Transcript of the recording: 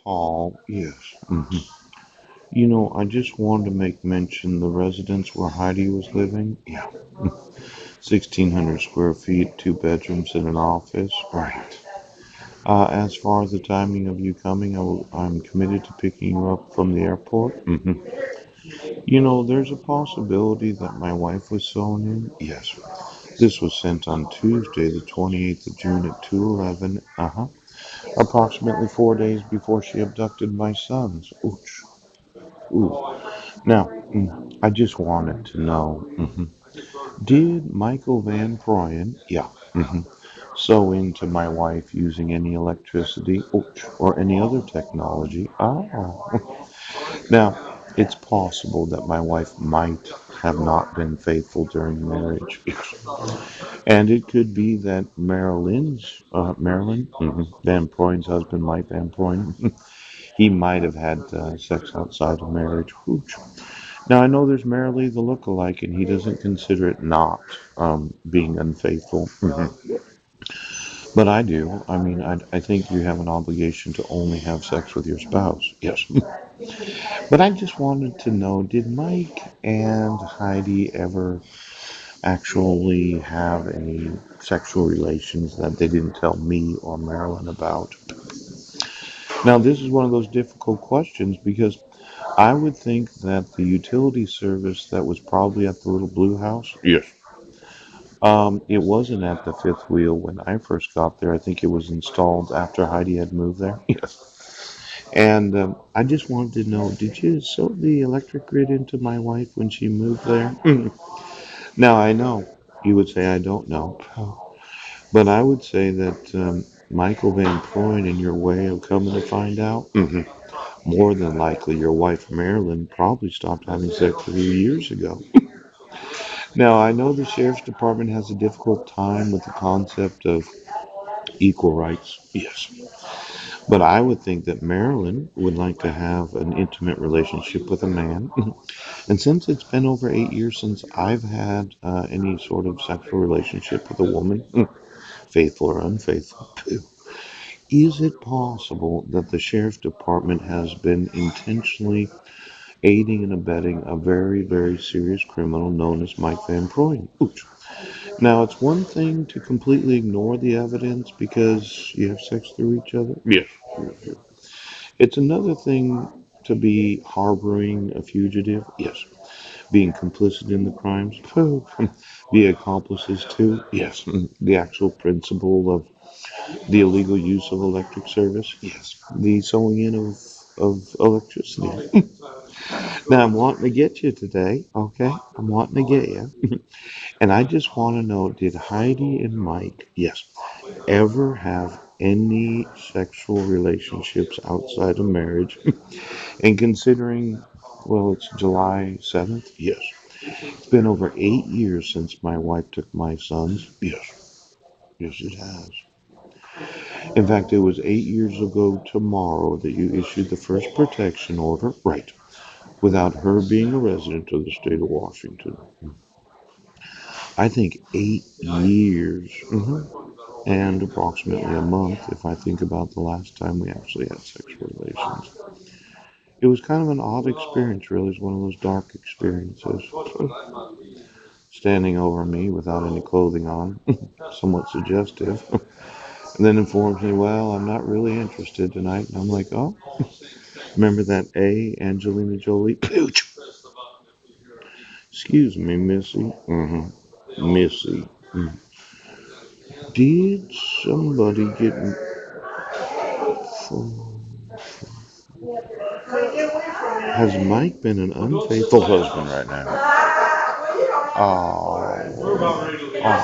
Paul. Yes. I just wanted to make mention the residence where Heidi was living. Yeah. 1,600 square feet, two bedrooms and an office. Right. As far as the timing of you coming, I'm committed to picking you up from the airport. There's a possibility that my wife was sewn in. Yes. This was sent on Tuesday, the 28th of June at 2:11. Approximately 4 days before she abducted my sons. Ooch. Ooh. Now, I just wanted to know, did Michael Van Proyen, yeah, sew into my wife using any electricity, ooch, or any other technology? Oh. Now, it's possible that my wife might have not been faithful during marriage. And it could be that Marilyn, Van Proyen's husband, Mike Van Proyen, he might have had sex outside of marriage. Hooch. Now, I know there's Marilee the lookalike, and he doesn't consider it not being unfaithful. But I do. I mean, I think you have an obligation to only have sex with your spouse. Yes. But I just wanted to know, did Mike and Heidi ever actually have any sexual relations that they didn't tell me or Marilyn about? Now, this is one of those difficult questions because I would think that the utility service that was probably at the little blue house, yes, it wasn't at the fifth wheel when I first got there. I think it was installed after Heidi had moved there. Yes. And I just wanted to know, did you sew the electric grid into my wife when she moved there? Now, I know you would say I don't know, but I would say that Michael Van Proyen, in your way of coming to find out, more than likely your wife Marilyn probably stopped having sex with you years ago. Now, I know the sheriff's department has a difficult time with the concept of equal rights. Yes. But I would think that Marilyn would like to have an intimate relationship with a man. And since it's been over 8 years since I've had any sort of sexual relationship with a woman, faithful or unfaithful, is it possible that the sheriff's department has been intentionally aiding and abetting a very, very serious criminal known as Mike Van Proyen? Ooch. Now, it's one thing to completely ignore the evidence because you have sex through each other. Yes. It's another thing to be harboring a fugitive. Yes. Being complicit in the crimes. Be accomplices too. Yes. The actual principle of the illegal use of electric service. Yes. The sewing in of electricity. Now, I'm wanting to get you today, okay? I'm wanting to get you. And I just want to know, did Heidi and Mike, yes, ever have any sexual relationships outside of marriage? And considering, well, it's July 7th, yes. It's been over 8 years since my wife took my sons. Yes, yes, it has. In fact, it was 8 years ago tomorrow that you issued the first protection order, right, without her being a resident of the state of Washington. I think 8 years. And approximately a month if I think about the last time we actually had sexual relations. It was kind of an odd experience, really. It was one of those dark experiences. Standing over me without any clothing on, somewhat suggestive. And then informs me, well, I'm not really interested tonight. And I'm like, oh, remember that Angelina Jolie? Excuse me, Missy. Missy. Did somebody get Has Mike been an unfaithful husband right now? Oh, oh.